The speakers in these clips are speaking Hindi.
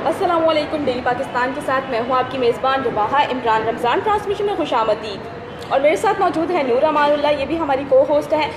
अस्सलामुअलैकुम। डेली पाकिस्तान के साथ मैं हूँ आपकी मेज़बान रबाहा इमरान। रमज़ान ट्रांसमिशन में खुशामदीद। और मेरे साथ मौजूद है नूर अमानुल्लाह, ये भी हमारी को होस्ट है।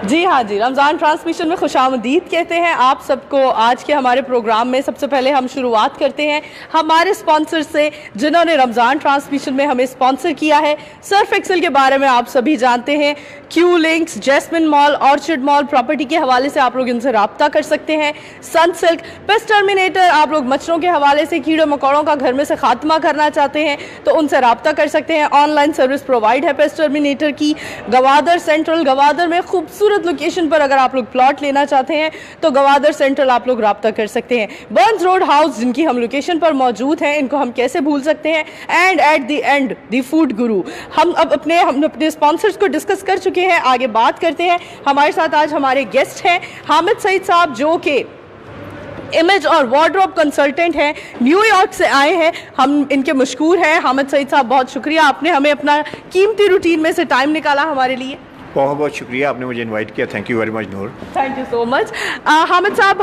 जी हाँ जी, रमज़ान ट्रांसमिशन में खुशामदीद कहते हैं आप सबको। आज के हमारे प्रोग्राम में सबसे पहले हम शुरुआत करते हैं हमारे स्पॉन्सर से, जिन्होंने रमज़ान ट्रांसमिशन में हमें स्पॉन्सर किया है। सर्फ एक्सेल के बारे में आप सभी जानते हैं। Q links, Jasmine Mall, Orchid Mall property के हवाले से आप लोग इनसे रब्ता कर सकते हैं। सनसिल्क, पेस्ट टर्मिनेटर, आप लोग मच्छरों के हवाले से कीड़े मकोड़ों का घर में से खात्मा करना चाहते हैं तो उनसे रब्ता कर सकते हैं। ऑनलाइन सर्विस प्रोवाइड है पेस्ट टर्मिनेटर की। गवादर सेंट्रल, गवादर में खूबसूरत लोकेशन पर अगर आप लोग प्लॉट लेना चाहते हैं तो गवादर सेंट्रल आप लोग रब्ता कर सकते हैं। बर्न्स रोड हाउस, जिनकी हम लोकेशन पर मौजूद हैं, इनको हम कैसे भूल सकते हैं। And at the end the food गुरु। हम अपने स्पॉन्सर्स को डिस्कस कर चुके हैं, आगे बात करते हैं। हमारे साथ आज हमारे गेस्ट हैं हामिद सईद साहब, जो कि इमेज और वार्डरोब कंसल्टेंट हैं, न्यूयॉर्क से आए हैं। हम इनके मशकूर हैं। हामिद सईद साहब, बहुत शुक्रिया, आपने हमें अपना कीमती रूटीन में से टाइम निकाला हमारे लिए। बहुत बहुत शुक्रिया, आपने मुझे इनवाइट किया। Thank you very much Noor. Thank you so much. Hamid साहब,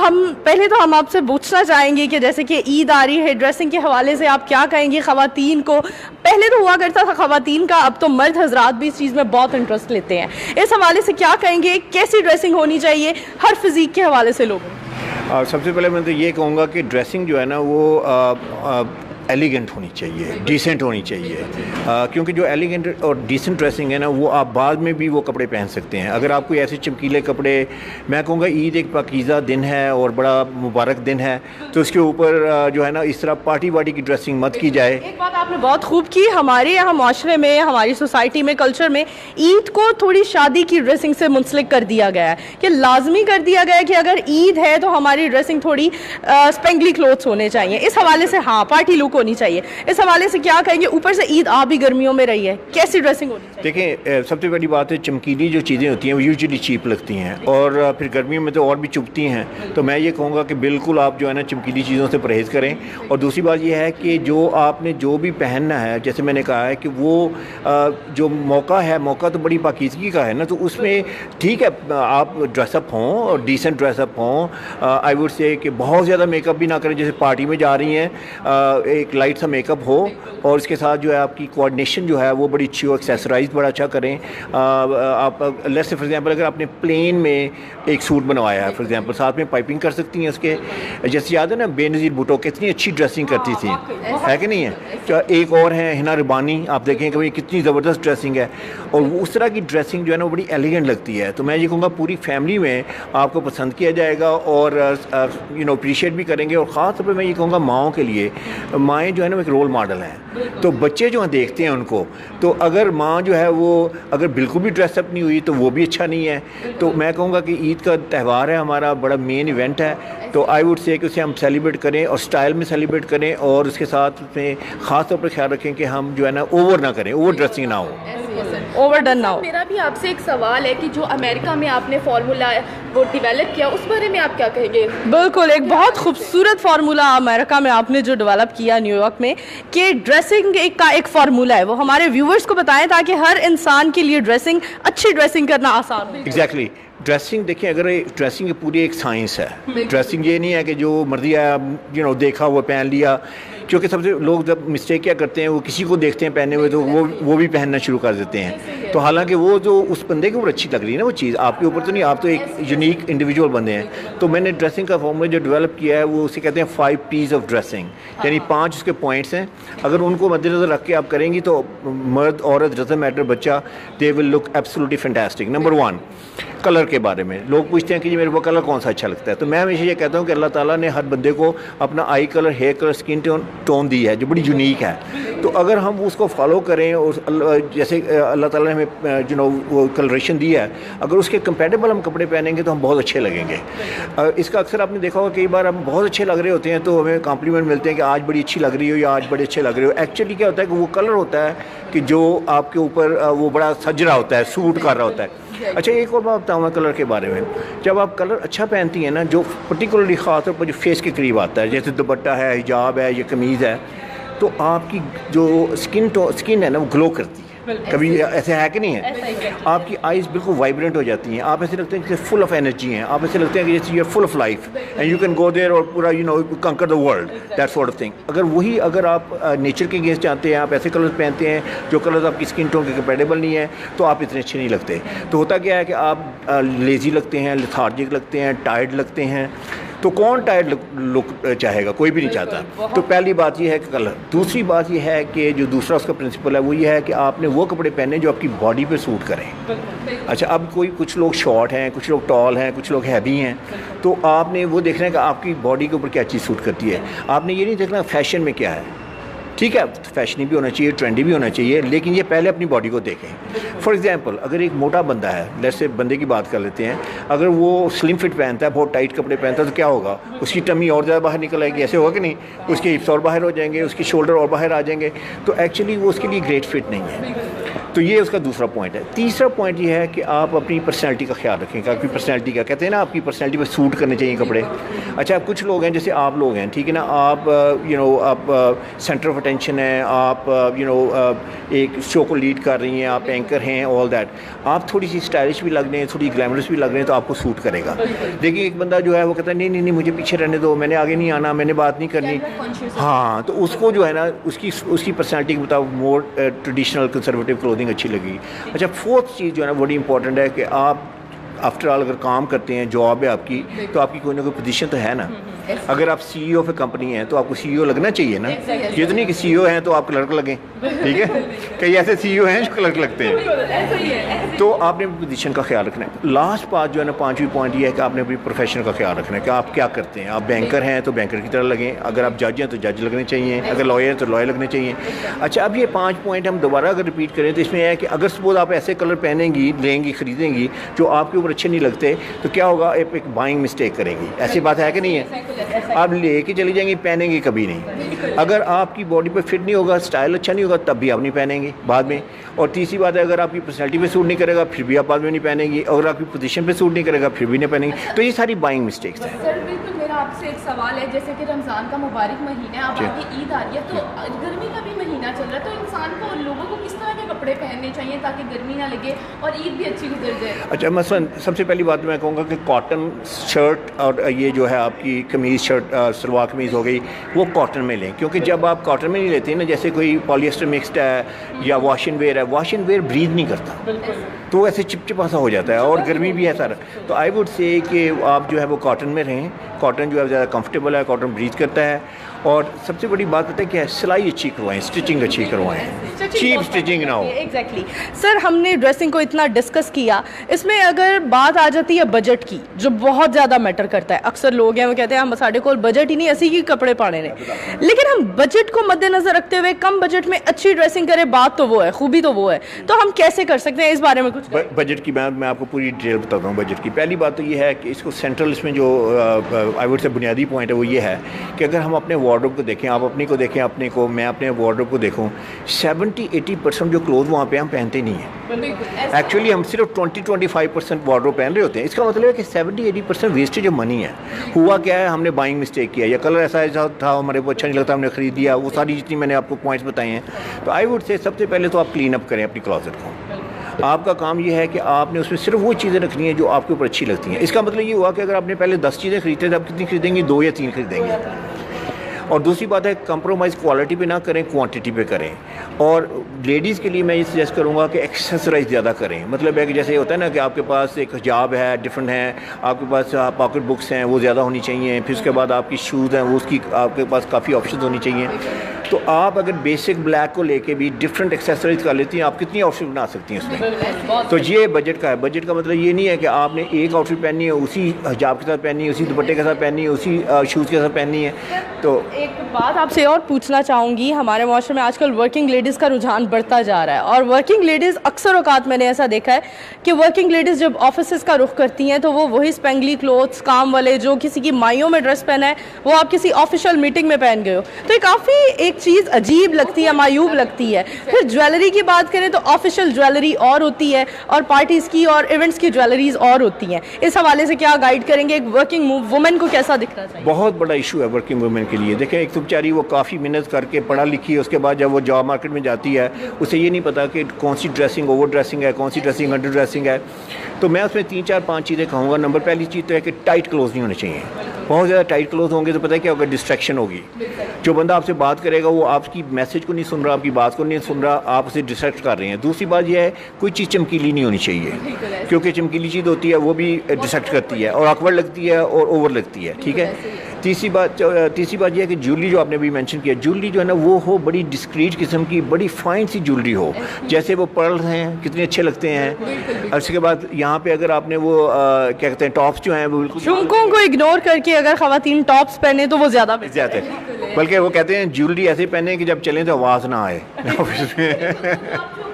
हम आपसे पूछना चाहेंगे कि जैसे कि ईद आ रही है, ड्रेसिंग के हवाले से आप क्या कहेंगे ख़वातीन को? पहले तो हुआ करता था ख़वातीन का, अब तो मर्द हजरात भी इस चीज़ में बहुत इंटरेस्ट लेते हैं। इस हवाले से क्या कहेंगे, कैसी ड्रेसिंग होनी चाहिए हर फिज़ीक के हवाले से लोगों? सबसे पहले मैं तो ये कहूँगा कि ड्रेसिंग जो है ना वो एलिगेंट होनी चाहिए, डिसेंट होनी चाहिए। क्योंकि जो एलिगेंट और डिसेंट ड्रेसिंग है ना, वो आप बाद में भी वो कपड़े पहन सकते हैं। अगर आप कोई ऐसे चमकीले कपड़े, मैं कहूँगा ईद एक पाकीज़ा दिन है और बड़ा मुबारक दिन है, तो उसके ऊपर जो है ना इस तरह पार्टी वार्टी की ड्रेसिंग मत की जाए। एक बात आपने बहुत खूब की, हमारे यहाँ माशरे में, हमारी सोसाइटी में, कल्चर में ईद को थोड़ी शादी की ड्रेसिंग से मुंसलिक कर दिया गया है कि लाजमी कर दिया गया है कि अगर ईद है तो हमारी ड्रेसिंग थोड़ी स्पेंगली क्लोथ्स होने चाहिए। इस हवाले से हाँ, पार्टी लुक होनी चाहिए। इस हवाले से क्या कहेंगे? ऊपर से ईद आ भी गर्मियों में रही है, कैसी ड्रेसिंग होनी चाहिए? देखिए, सबसे बड़ी बात है, चमकीली जो चीज़ें होती हैं वो यूजुअली चीप लगती हैं और फिर गर्मियों में तो और भी चुभती हैं। तो मैं ये कहूँगा कि बिल्कुल आप जो है ना चमकीली चीज़ों से परहेज़ करें। और दूसरी बात ये है कि जो आपने जो भी पहनना है, जैसे मैंने कहा है कि वो जो मौका है, मौका तो बड़ी पाकीज़गी का है ना, तो उसमें ठीक है आप ड्रेसअप हों और डिसेंट ड्रेसअप हों। आई वुड से कि बहुत ज़्यादा मेकअप भी ना करें, जैसे पार्टी में जा रही हैं, एक लाइट सा मेकअप हो और उसके साथ जो है आपकी कोऑर्डिनेशन जो है वो बड़ी अच्छी हो, एक्सेसराइज बड़ा अच्छा करें। आप लेट्स से फॉर एग्जांपल अगर आपने प्लेन में एक सूट बनवाया है फॉर एग्जांपल, साथ में पाइपिंग कर सकती हैं उसके। जैसे याद है ना बेनज़ीर भुट्टो कितनी अच्छी ड्रेसिंग करती थी, है कि नहीं है? तो एक और है हिना रबानी, आप देखें कि भाई कितनी ज़बरदस्त ड्रेसिंग है और उस तरह की ड्रेसिंग जो है ना वो बड़ी एलिगेंट लगती है। तो मैं ये कहूँगा पूरी फैमिली में आपको पसंद किया जाएगा और अप्रिशिएट भी करेंगे। और ख़ास तौर पर मैं ये कहूँगा माओं के लिए, माएँ जो है ना वो एक रोल मॉडल हैं, तो बच्चे जो देखते हैं उनको, तो अगर माँ जो है वो अगर बिल्कुल भी ड्रेसअप नहीं हुई तो वो भी अच्छा नहीं है। तो मैं कहूँगा कि ईद का त्यौहार है, हमारा बड़ा मेन इवेंट है, तो आई वुड से कि उसे हम सेलिब्रेट करें और स्टाइल में सेलिब्रेट करें और उसके साथ उसमें ख़ास तौर पर ख्याल रखें कि हम जो है ना ओवर ना करें, ओवर ड्रेसिंग ना हो, ओवर डन ना हो। मेरा भी आपसे एक सवाल है कि जो अमेरिका में आपने फार्मूला वो डेवलप किया, उस बारे में आप क्या कहेंगे? बिल्कुल, एक बहुत खूबसूरत फार्मूला अमेरिका में आपने जो डेवलप किया न्यूयॉर्क में, कि ड्रेसिंग का एक फार्मूला है, वो हमारे व्यूवर्स को बताएं ताकि हर इंसान के लिए अच्छी ड्रेसिंग करना आसान हो। एग्जैक्टली। ड्रेसिंग देखिए, अगर ड्रेसिंग पूरी एक साइंस है। ड्रेसिंग ये नहीं है कि जो मर्जी आया देखा वो पहन लिया। क्योंकि सबसे लोग जब मिस्टेक क्या करते हैं, वो किसी को देखते हैं पहने हुए तो वो भी पहनना शुरू कर देते हैं। तो हालांकि वो जो उस बंदे के ऊपर अच्छी लग रही है ना वो चीज़, आपके ऊपर तो नहीं, आप तो एक यूनिक इंडिविजुअल बंदे हैं। तो मैंने ड्रेसिंग का फॉर्मूला जो डेवलप किया है वो उसे कहते हैं 5 P's ऑफ ड्रेसिंग, यानी 5 उसके पॉइंट्स हैं। अगर उनको मद्देनज़र रख के आप करेंगी तो मर्द औरत डज़न्ट मैटर, बच्चा, they will look absolutely fantastic. Number 1, colour के बारे में लोग पूछते हैं कि जी मेरे को कलर कौन सा अच्छा लगता है, तो मैं हमेशा ये कहता हूँ कि अल्लाह ताला ने हर बंदे को अपना eye colour, hair colour, skin tone दी है जो बड़ी यूनिक है। तो अगर हम उसको फॉलो करें और जैसे अल्लाह ताला ने हमें वो कलरेशन दी है, अगर उसके कंपेटेबल हम कपड़े पहनेंगे तो हम बहुत अच्छे लगेंगे। इसका अक्सर आपने देखा होगा, कई बार हम बहुत अच्छे लग रहे होते हैं तो हमें कॉम्प्लीमेंट मिलते हैं कि आज बड़ी अच्छी लग रही हो या आज बड़े अच्छे लग रहे हो। एक्चुअली क्या होता है कि वो कलर होता है कि जो आपके ऊपर वो बड़ा सज रहा होता है, सूट कर रहा होता है। अच्छा, एक और बात बताऊँ मैं कलर के बारे में। जब आप कलर अच्छा पहनती हैं ना, जो पर्टिकुलरली ख़ास तौर पर जो फेस के करीब आता है, जैसे दुपट्टा है, हिजाब है, ये कमीज़ है, तो आपकी जो स्किन है ना वो ग्लो करती है। कभी ऐसे है कि नहीं है? आपकी आइज़ बिल्कुल वाइब्रेंट हो जाती हैं, आप ऐसे लगते हैं जैसे फुल ऑफ एनर्जी हैं, आप ऐसे लगते हैं कि जैसे you are full of life and you can go there और पूरा conquer the world, that sort of thing. अगर आप नेचर के अगेंस्ट जाते हैं, आप ऐसे कलर्स पहनते हैं जो कलर्स आपकी स्किन टोन के कंपेटेबल नहीं है, तो आप इतने अच्छे नहीं लगते। तो होता क्या है कि आप लेज़ी लगते हैं, लेथार्जिक लगते हैं, टायर्ड लगते हैं। तो कौन टायर्ड लुक चाहेगा? कोई भी नहीं चाहता। तो पहली बात यह है कि कलर। दूसरी बात यह है कि जो दूसरा उसका प्रिंसिपल है वो ये है कि आपने वो कपड़े पहने जो आपकी बॉडी पे सूट करें। अच्छा, अब कुछ लोग शॉर्ट हैं, कुछ लोग टॉल हैं, कुछ लोग हैवी हैं, तो आपने वो देखना है कि आपकी बॉडी के ऊपर क्या चीज़ सूट करती है। आपने ये नहीं देखना फैशन में क्या है। ठीक है, फैशनी भी होना चाहिए, ट्रेंडी भी होना चाहिए, लेकिन ये पहले अपनी बॉडी को देखें। फॉर एग्जांपल, अगर एक मोटा बंदा है, जैसे बंदे की बात कर लेते हैं, अगर वो स्लिम फिट पहनता है, बहुत टाइट कपड़े पहनता है, तो क्या होगा? उसकी टमी और ज़्यादा बाहर निकल आएगी, ऐसे होगा कि नहीं? उसके हिप्स और बाहर हो जाएंगे, उसकी शोल्डर और बाहर आ जाएंगे, तो एक्चुअली वो उसके लिए ग्रेट फिट नहीं है। तो ये उसका दूसरा पॉइंट है। तीसरा पॉइंट ये है कि आप अपनी पर्सनैलिटी का ख्याल रखें कि आपकी पर्सनैलिटी का, कहते हैं ना, आपकी पर्सनैलिटी पर सूट करने चाहिए कपड़े। अच्छा, कुछ लोग हैं, जैसे आप लोग हैं, ठीक है ना, आप आप सेंटर ऑफ अटेंशन हैं, आप एक शो को लीड कर रही हैं, आप एंकर हैं, ऑल दैट, आप थोड़ी सी स्टाइलिश भी लग रहे हैं, थोड़ी ग्लैमरस भी लग रहे हैं, तो आपको सूट करेगा। देखिए, एक बंदा जो है वो कहता है नहीं नहीं नहीं, मुझे पीछे रहने दो, मैंने आगे नहीं आना, मैंने बात नहीं करनी। हाँ, तो उसको जो है ना, उसकी पर्सनैलिटी के मुताबिक मोर ट्रेडिशनल कंजर्वेटिव क्लोथिंग अच्छी लगी। अच्छा, फोर्थ चीज़ जो है ना बड़ी इंपॉर्टेंट है कि आप आफ्टर ऑल अगर काम करते हैं, जॉब है आपकी, तो आपकी कोई ना कोई पोजीशन तो है ना। अगर आप सीईओ ऑफ ए कंपनी हैं तो आपको सीईओ लगना चाहिए ना। ये तो नहीं कि सीईओ हैं तो आप क्लर्क लगें, ठीक है? कई ऐसे सीईओ हैं जो क्लर्क लगते हैं। तो आपने पोजीशन का ख्याल रखना है। लास्ट बात जो है ना, पांचवी पॉइंट ये है कि आपने अपनी प्रोफेशन का ख्याल रखना है कि आप क्या करते हैं। आप बैंकर हैं तो बैंकर की तरह लगें, अगर आप जज हैं तो जज लगने चाहिए, अगर लॉयर हैं तो लॉयर लगने चाहिए। अच्छा, अब ये 5 पॉइंट हम दोबारा अगर रिपीट करें तो इसमें है कि अगर सपोज आप ऐसे कलर पहनेंगी, लेंगी, खरीदेंगी जो आपके ऊपर अच्छे नहीं लगते, तो क्या होगा? एक बाइंग मिस्टेक करेंगी। ऐसी बात है कि नहीं है? आप लेके चली जाएंगी, पहनेंगी कभी नहीं। अगर आपकी बॉडी पे फिट नहीं होगा, स्टाइल अच्छा नहीं होगा, तब भी आप नहीं पहनेंगे बाद में। और तीसरी बात है, अगर आपकी पर्सनैलिटी पे सूट नहीं करेगा, फिर भी आप बाद में नहीं पहनेंगी। अगर आपकी पोजीशन पे सूट नहीं करेगा, फिर भी नहीं पहनेंगी। तो ये सारी बाइंग मिस्टेक्स हैं। सर बिल्कुल, मेरा आपसे एक सवाल है, जैसे कि रमज़ान का मुबारक महीना है, अब आगे ईद आ रही है, तो गर्मी का भी महीना चल रहा है, तो इंसान को, लोगों को किस तरह के कपड़े पहनने चाहिए ताकि गर्मी ना लगे और ईद भी अच्छी गुजर जाए? अच्छा, मसलन सबसे पहली बात मैं कहूँगा कि कॉटन शर्ट और ये जो है आपकी कमीज़, शर्ट, सलवार कमीज़ हो गई, वो कॉटन में लें। क्योंकि जब आप कॉटन में नहीं लेते ना, जैसे कोई पॉलिएस्टर मिक्सड है या वॉशिंग वेयर है, वॉशिंग वेयर ब्रीथ नहीं करता, तो ऐसे चिपचिपा सा हो जाता है और गर्मी भी है सारा। तो आई वुड से कि आप जो है वो कॉटन में रहें। कॉटन जो है ज़्यादा कंफर्टेबल है, कॉटन ब्रीथ करता है। और सबसे बड़ी बात पता है क्या है? सिलाई अच्छी करवाएं, स्टिचिंग अच्छी करवाएं, चीप स्टिचिंग ना हो। एग्जैक्टली सर, हमने ड्रेसिंग को इतना डिस्कस किया, इसमें अगर बात आ जाती है बजट की, जो बहुत ज़्यादा मैटर करता है। अक्सर लोग हैं वो कहते हैं हम साढ़े को बजट ही नहीं, ऐसी ही कपड़े पाने ने, लेकिन हम बजट को मद्देनजर रखते हुए कम बजट में अच्छी ड्रेसिंग करें, बात तो वो है, खूबी तो वो है, तो हम कैसे कर सकते हैं? इस बारे में कुछ बजट की मैं आपको पूरी डिटेल बताता हूँ। बजट की पहली बात तो ये है कि इसको सेंट्रल, इसमें जो आई वुड से बुनियादी पॉइंट है वो ये है कि अगर हम अपने वार्डरोब को देखें, आप अपनी को देखें, अपने को, मैं अपने वार्डरोब को देखूं, 70-80% जो क्लोथ वहाँ पे हम पहनते नहीं हैं। एक्चुअली हम सिर्फ 20-25% वार्डरोब पहन रहे होते हैं। इसका मतलब है कि 70-80% वेस्टेज ऑफ मनी है। हुआ क्या है? हमने बाइंग मिस्टेक किया, या कलर ऐसा था हमारे को अच्छा नहीं लगता, हमने खरीद लिया। वो सारी जितनी मैंने आपको पॉइंट्स बताए हैं, तो आई वुड से सबसे पहले तो आप क्लीन अप करें अपनी क्लॉजेट को। आपका काम ये है कि आपने उसमें सिर्फ वो चीज़ें रखनी है जो आपके ऊपर अच्छी लगती हैं। इसका मतलब ये हुआ कि अगर आपने पहले 10 चीज़ें खरीदते थे, आप कितनी खरीदेंगे? 2 या 3 खरीदेंगे। और दूसरी बात है, कंप्रोमाइज़ क्वालिटी पे ना करें, क्वांटिटी पे करें। और लेडीज़ के लिए मैं ये सजेस्ट करूँगा कि एक्सेसराइज ज़्यादा करें। मतलब है कि जैसे होता है ना कि आपके पास एक हिजाब है, डिफरेंट है, आपके पास पॉकेट बुक्स हैं, वो ज़्यादा होनी चाहिए। फिर उसके बाद आपकी शूज़ हैं, वो उसकी आपके पास काफ़ी ऑप्शन होनी चाहिए। तो आप अगर बेसिक ब्लैक को लेके भी डिफरेंट एक्सेसरीज कर लेती हैं, आप कितनी आउटफिट बना सकती हैं उसमें। तो ये बजट का है। बजट का मतलब ये नहीं है कि आपने एक आउटफिट पहननी है, उसी हिजाब के साथ पहननी है, उसी दुपट्टे के साथ पहननी है, उसी शूज़ के साथ पहननी है। तो एक बात आपसे और पूछना चाहूँगी, हमारे माशरे में आजकल वर्किंग लेडीज़ का रुझान बढ़ता जा रहा है, और वर्किंग लेडीज़ अक्सर औकात मैंने ऐसा देखा है कि वर्किंग लेडीज़ जब ऑफिस का रुख करती हैं तो वो वही स्पेंगली क्लोथ्स, काम वाले, जो किसी की माइयों में ड्रेस पहना है वो आप किसी ऑफिशियल मीटिंग में पहन गए हो, तो ये काफ़ी एक चीज़ अजीब लगती है, मायूब लगती है। फिर ज्वेलरी की बात करें तो ऑफिशियल ज्वेलरी और होती है और पार्टीज़ की और इवेंट्स की ज्वेलरीज और होती हैं। इस हवाले से क्या गाइड करेंगे, एक वर्किंग वुमेन को कैसा दिखना चाहिए? बहुत बड़ा इशू है वर्किंग वुमेन के लिए। देखें, एक तो बेचारी वो काफ़ी मेहनत करके पढ़ा लिखी है, उसके बाद जब वो जॉब मार्केट में जाती है उसे ये नहीं पता कि कौन सी ड्रेसिंग ओवर ड्रेसिंग है, कौन सी ड्रेसिंग अंडर ड्रेसिंग है। तो मैं उसमें 3 4 5 चीज़ें कहूँगा। नंबर पहली चीज़ तो है कि टाइट क्लोथ नहीं होने चाहिए। बहुत ज़्यादा टाइट क्लोथ होंगे तो पता है क्या होगा, डिस्ट्रैक्शन होगी। जो बंदा आपसे बात करेगा वो आपकी मैसेज को नहीं सुन रहा, आपकी बात को नहीं सुन रहा, आप उसे डिस्ट्रैक्ट कर रहे हैं। दूसरी बात यह है, कोई चीज़ चमकीली नहीं होनी चाहिए, क्योंकि चमकीली चीज़ होती है वो भी डिस्ट्रैक्ट करती है और ऑकवर्ड लगती है और ओवर लगती है। ठीक है। तीसरी बात यह है कि ज्वेलरी जो आपने अभी मेंशन किया, ज्वेलरी जो है ना वो हो बड़ी डिस्क्रीट किस्म की, बड़ी फाइन सी ज्वेलरी हो। जैसे वो पर्ल्स हैं कितने अच्छे लगते हैं। और उसके बाद यहाँ पे अगर आपने वो क्या कहते हैं टॉप्स जो हैं वो बिल्कुल झुमकों को इग्नोर करके अगर ख़वातीन टॉप्स पहने तो वो ज़्यादा है, बल्कि वो कहते हैं ज्वेलरी ऐसे पहने कि जब चलें तो आवाज़ ना आए। ऑफिस में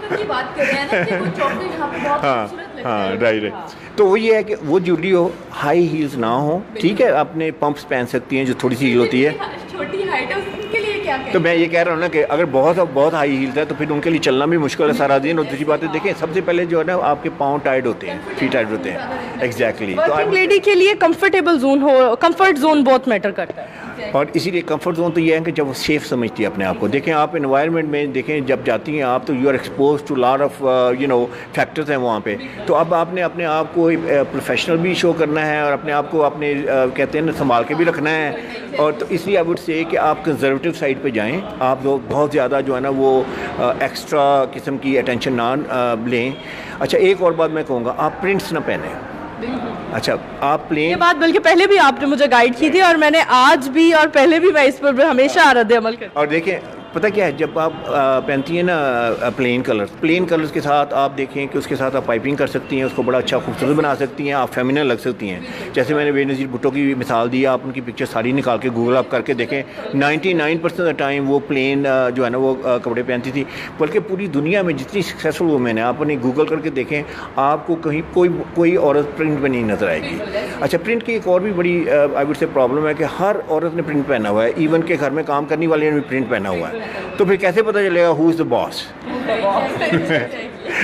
की बात कर रहे हैं ना कि वो चॉकलेट यहाँ पे बहुत खूबसूरत लगता है। राइट। तो वो ये है कि वो ज्वेलरी हो, हाई हील्स ना हो। ठीक है, आपने पंप्स पहन सकती हैं जो थोड़ी सी हील होती है। छोटी हाइट है उनके लिए क्या कहें? तो मैं ये कह रहा हूँ ना कि अगर बहुत हाई हील्स है तो फिर उनके लिए चलना भी मुश्किल है सारा दिन। और दूसरी बात है, देखें सबसे पहले जो है ना आपके पाँव टाइट होते हैं, फीट टाइट होते हैं। एग्जैक्टली। वर्किंग लेडी के लिए कंफर्टेबल जोन हो, कंफर्ट जोन बहुत मैटर करता है। और इसीलिए कंफर्ट जोन तो ये है कि जब वो सेफ समझती है अपने आप को। देखें आप एनवायरनमेंट में देखें, जब जाती हैं आप तो you are expose to lot of factors हैं वहाँ पे। तो अब आपने अपने आप को प्रोफेशनल भी शो करना है और अपने आप को अपने कहते हैं ना संभाल के भी रखना है। और तो इसलिए आई वुड से कि आप कंजर्वेटिव साइड पे जाएं। आप लोग बहुत ज़्यादा जो है ना वो एक्स्ट्रा किस्म की अटेंशन ना लें। अच्छा, एक और बात मैं कहूँगा, आप प्रिंट्स ना पहने। अच्छा, आप प्लेन ये बात बल्कि पहले भी आपने मुझे गाइड की थी और मैंने आज भी और पहले भी मैं इस पर हमेशा रद्द अमल करती हूँ। और देखें पता क्या है, जब आप पहनती हैं ना प्लेन कलर्स के साथ आप देखें कि उसके साथ आप पाइपिंग कर सकती हैं, उसको बड़ा अच्छा खूबसूरत बना सकती हैं, आप फेमिनन लग सकती हैं। जैसे मैंने बेनज़ीर भुट्टो की मिसाल दी, आप उनकी पिक्चर सारी निकाल के गूगल आप करके देखें, 99% ऑफ टाइम वो प्लेन जो है ना वो कपड़े पहनती थी। बल्कि पूरी दुनिया में जितनी सक्सेसफुल वुमेन है, आप उन्हें गूगल करके देखें, आपको कहीं कोई औरत प्रिंट में नहीं नज़र आएगी। अच्छा, प्रिंट की एक और भी बड़ी आई वुड से प्रॉब्लम है कि हर औरत ने प्रिंट पहना हुआ है, इवन के घर में काम करने वाले ने भी प्रिंट पहना हुआ है। तो फिर कैसे पता चलेगा हु इज़ द बॉस?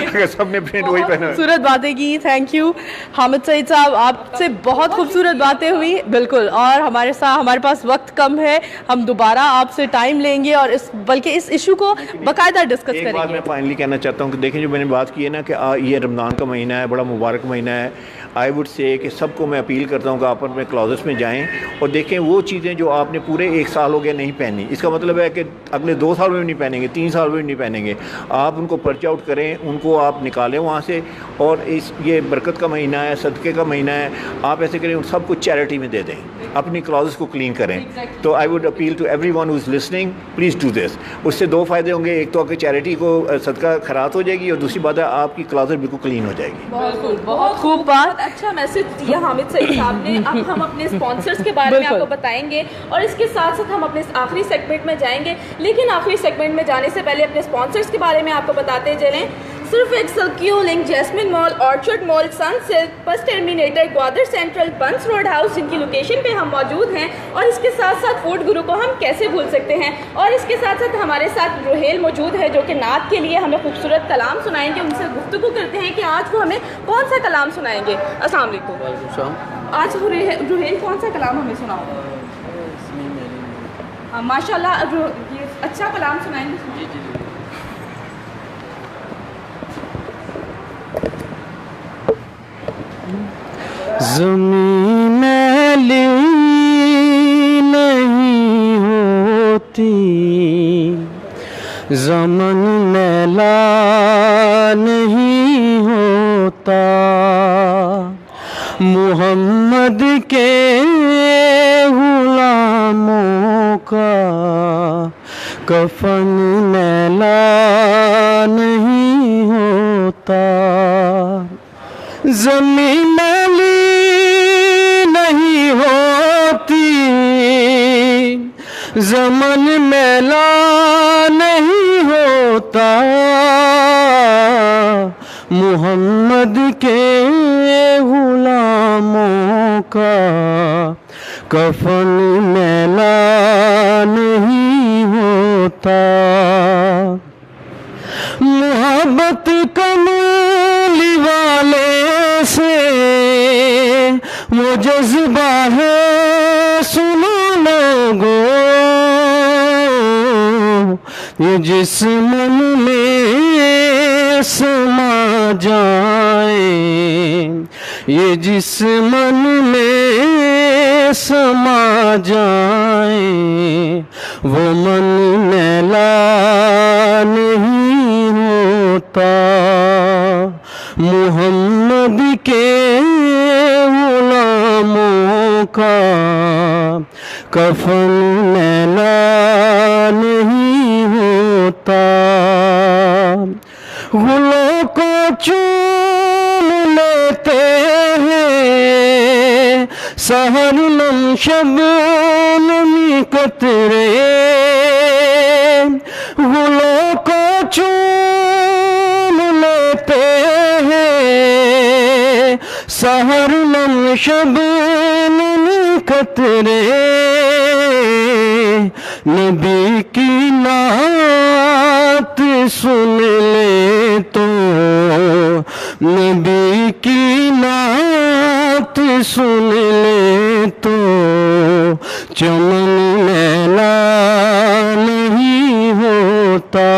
अगर सबने प्रिंट वही पहना। खूबसूरत बातें की, थैंक यू हामिद सईद साहब, आपसे बहुत खूबसूरत बातें हुई। बिल्कुल, और हमारे पास वक्त कम है, हम दोबारा आपसे टाइम लेंगे और बल्कि इस इशू को बाकायदा डिस्कस करेंगे। एक बात मैं फाइनली कहना चाहता हूँ कि देखें, जो मैंने बात की है ना कि ये रमज़ान का महीना है, बड़ा मुबारक महीना है। आई वुड से कि सबको मैं अपील करता हूँ कि आप अपने क्लोजेट्स में जाएं और देखें वो चीज़ें जो आपने पूरे 1 साल हो गया नहीं पहनी। इसका मतलब है कि अगले 2 साल में भी नहीं पहनेंगे, 3 साल में भी नहीं पहनेंगे। आप उनको पर्च आउट करें, उनको आप निकालें वहाँ से। और ये बरकत का महीना है, सदक़े का महीना है, आप ऐसे करें उन सबको चैरिटी में दे दें, अपनी क्लोजेट्स को क्लीन करें। तो I would appeal to everyone who is listening, please do this. उससे 2 फ़ायदे होंगे, एक तो आपकी चैरिटी को सदका खैरात हो जाएगी और दूसरी बात है आपकी क्लोजेट बिल्कुल क्लीन हो जाएगी। बहुत खूब बात, अच्छा मैसेज दिया हामिद सईद साहब ने। अब हम अपने स्पॉन्सर्स के बारे में आपको बताएंगे और इसके साथ साथ हम अपने आखिरी सेगमेंट में जाएंगे। लेकिन आखिरी सेगमेंट में जाने से पहले अपने स्पॉन्सर्स के बारे में आपको बताते चलें। सिर्फ Excel, Q link, Jasmine Mall, Orchard Mall, Sun Silk, bus terminator, Gwadar central, बंस रोड हाउस, जिनकी लोकेशन पे हम मौजूद हैं। और इसके साथ साथ फूड गुरु को हम कैसे भूल सकते हैं। और इसके साथ साथ हमारे साथ रुहेल मौजूद है जो कि नात के लिए हमें खूबसूरत कलाम सुनाएंगे। उनसे गुफ्तगू करते हैं कि आज वो हमें कौन सा कलाम सुनाएंगे। अस्सलाम वालेकुम। आज रुहेल कौन सा कलाम हमें सुनाओगे? माशाल्लाह, ये अच्छा कलाम सुनाएंगे। ज़मीन मैली नहीं होती, ज़मन मैला नहीं होता, मोहम्मद के गुलामों का कफन मैला नहीं होता। ज़मीन मैली नहीं होती, ज़मन मैला नहीं होता, मोहम्मद के गुलामों का कफन मैला नहीं होता। होता। मोहब्बत कमली वाले से वो जज्बा है सुनो लोगों, ये जिस मन में समा जाए, ये जिस मन में समा जाए, वो मन मैला नहीं होता। मोहम्मद के गुलामों का कफन मैला नहीं होता। गुलों को चूम लेते हैं सहर नम शबनमी कतरे, गुलों को चूम लेते हैं सहर नम शबनमी कतरे। नबी की नात सुन ले तो, नबी की नात सुन ले तो, चमन मैला नहीं होता।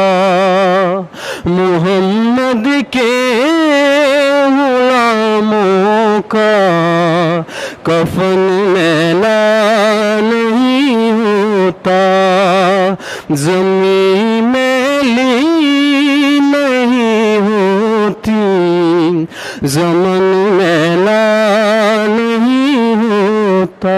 मोहम्मद के गुलामों का कफन मैला नहीं होता। ज़मीं मैली नहीं होती, ज़मन मैला नहीं होता।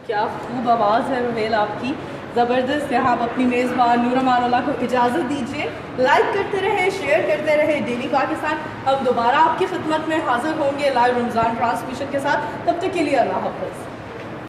क्या खूब आवाज़ है रुहेल आपकी, ज़बरदस्त। यहाँ आप अपनी मेज़बान नूर अमानुल्लाह को इजाज़त दीजिए। लाइक करते रहे, शेयर करते रहे डेली पाकिस्तान। अब दोबारा आपकी खिदमत में हाजिर होंगे लाइव रमज़ान ट्रांसमिशन के साथ। तब तक के लिए अल्लाह हाफ़िज़।